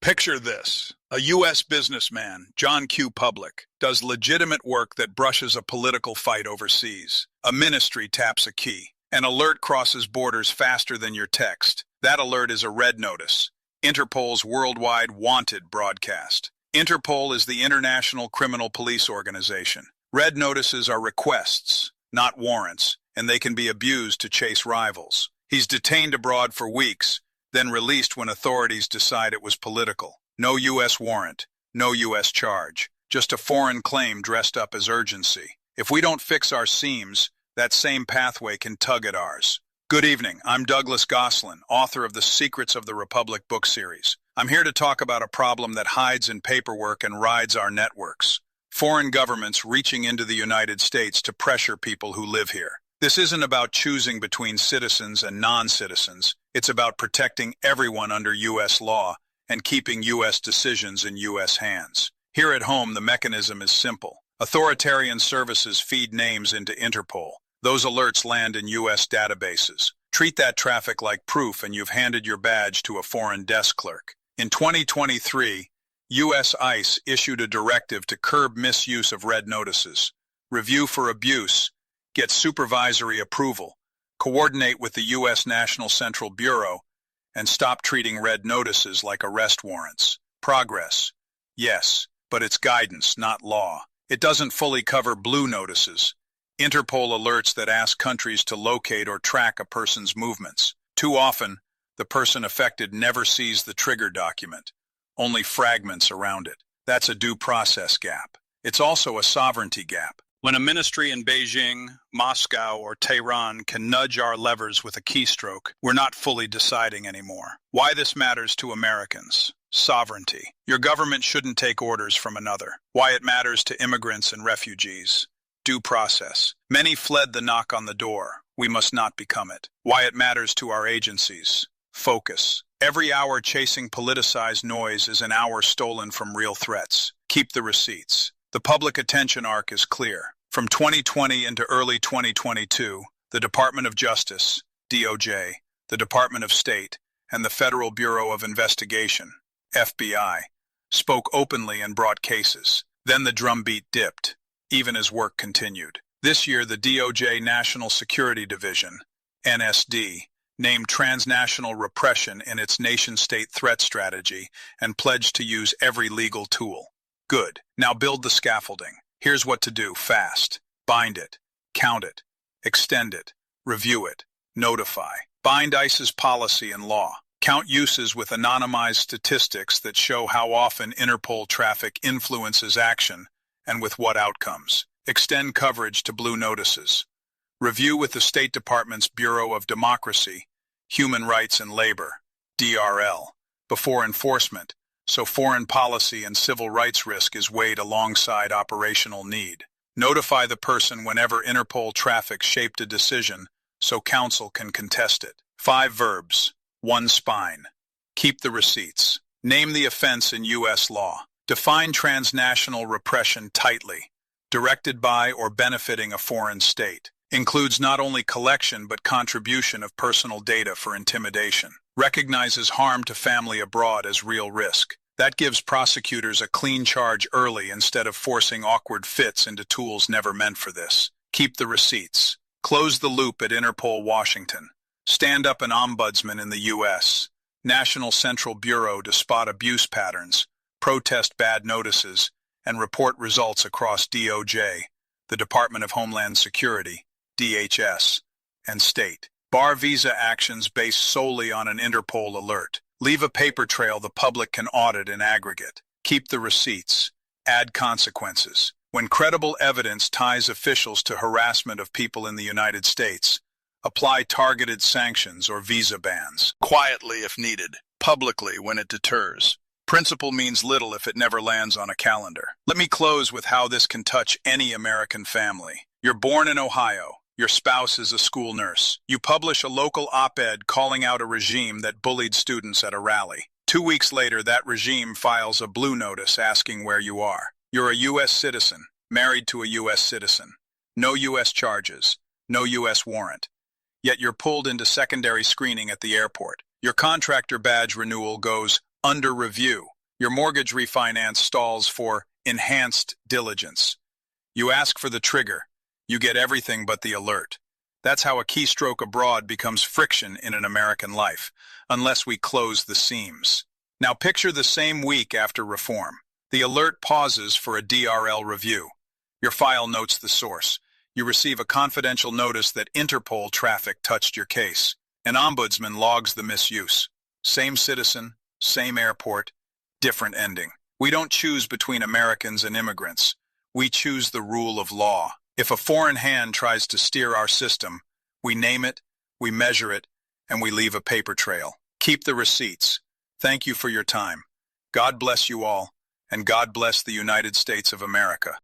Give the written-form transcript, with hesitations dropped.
Picture this. A U.S. businessman, John Q. Public, does legitimate work that brushes a political fight overseas. A ministry taps a key. An alert crosses borders faster than your text. That alert is a red notice. Interpol's worldwide wanted broadcast. Interpol is the International Criminal Police Organization. Red notices are requests, not warrants, and they can be abused to chase rivals. He's detained abroad for weeks, then released when authorities decide it was political. No U.S. warrant, no U.S. charge, just a foreign claim dressed up as urgency. If we don't fix our seams, that same pathway can tug at ours. Good evening, I'm Douglas Gosselin, author of the Secrets of the Republic book series. I'm here to talk about a problem that hides in paperwork and rides our networks. Foreign governments reaching into the United States to pressure people who live here. This isn't about choosing between citizens and non-citizens. It's about protecting everyone under U.S. law and keeping U.S. decisions in U.S. hands. Here at home, the mechanism is simple. Authoritarian services feed names into Interpol. Those alerts land in U.S. databases. Treat that traffic like proof and you've handed your badge to a foreign desk clerk. In 2023, U.S. ICE issued a directive to curb misuse of red notices, review for abuse, get supervisory approval, coordinate with the U.S. National Central Bureau, and stop treating red notices like arrest warrants. Progress, yes, but it's guidance, not law. It doesn't fully cover blue notices, Interpol alerts that ask countries to locate or track a person's movements. Too often, the person affected never sees the trigger document, only fragments around it. That's a due process gap. It's also a sovereignty gap. When a ministry in Beijing, Moscow, or Tehran can nudge our levers with a keystroke, we're not fully deciding anymore. Why this matters to Americans. Sovereignty. Your government shouldn't take orders from another. Why it matters to immigrants and refugees. Due process. Many fled the knock on the door. We must not become it. Why it matters to our agencies. Focus. Every hour chasing politicized noise is an hour stolen from real threats. Keep the receipts. The public attention arc is clear. From 2020 into early 2022, the Department of Justice, DOJ, the Department of State, and the Federal Bureau of Investigation, FBI, spoke openly and brought cases. Then the drumbeat dipped, even as work continued. This year, the DOJ National Security Division, NSD, named transnational repression in its nation-state threat strategy and pledged to use every legal tool. Good. Now build the scaffolding. Here's what to do fast. Bind it. Count it. Extend it. Review it. Notify. Bind ICE's policy and law. Count uses with anonymized statistics that show how often Interpol traffic influences action and with what outcomes. Extend coverage to blue notices. Review with the State Department's Bureau of Democracy, Human Rights and Labor, DRL, before enforcement, so foreign policy and civil rights risk is weighed alongside operational need. Notify the person whenever Interpol traffic shaped a decision so counsel can contest it. 5 verbs, 1 spine. Keep the receipts. Name the offense in U.S. law. Define transnational repression tightly. Directed by or benefiting a foreign state. Includes not only collection but contribution of personal data for intimidation. Recognizes harm to family abroad as real risk. That gives prosecutors a clean charge early instead of forcing awkward fits into tools never meant for this. Keep the receipts. Close the loop at Interpol Washington. Stand up an ombudsman in the U.S. National Central Bureau to spot abuse patterns, protest bad notices, and report results across DOJ, the Department of Homeland Security, DHS, and state. Bar visa actions based solely on an Interpol alert. Leave a paper trail the public can audit in aggregate. Keep the receipts. Add consequences. When credible evidence ties officials to harassment of people in the United States, apply targeted sanctions or visa bans. Quietly if needed, publicly when it deters. Principle means little if it never lands on a calendar. Let me close with how this can touch any American family. You're born in Ohio. Your spouse is a school nurse. You publish a local op-ed calling out a regime that bullied students at a rally. 2 weeks later, that regime files a blue notice asking where you are. You're a U.S. citizen, married to a U.S. citizen. No U.S. charges, no U.S. warrant. Yet you're pulled into secondary screening at the airport. Your contractor badge renewal goes under review. Your mortgage refinance stalls for enhanced diligence. You ask for the trigger. You get everything but the alert. That's how a keystroke abroad becomes friction in an American life, unless we close the seams. Now picture the same week after reform. The alert pauses for a DRL review. Your file notes the source. You receive a confidential notice that Interpol traffic touched your case. An ombudsman logs the misuse. Same citizen, same airport, different ending. We don't choose between Americans and immigrants. We choose the rule of law. If a foreign hand tries to steer our system, we name it, we measure it, and we leave a paper trail. Keep the receipts. Thank you for your time. God bless you all, and God bless the United States of America.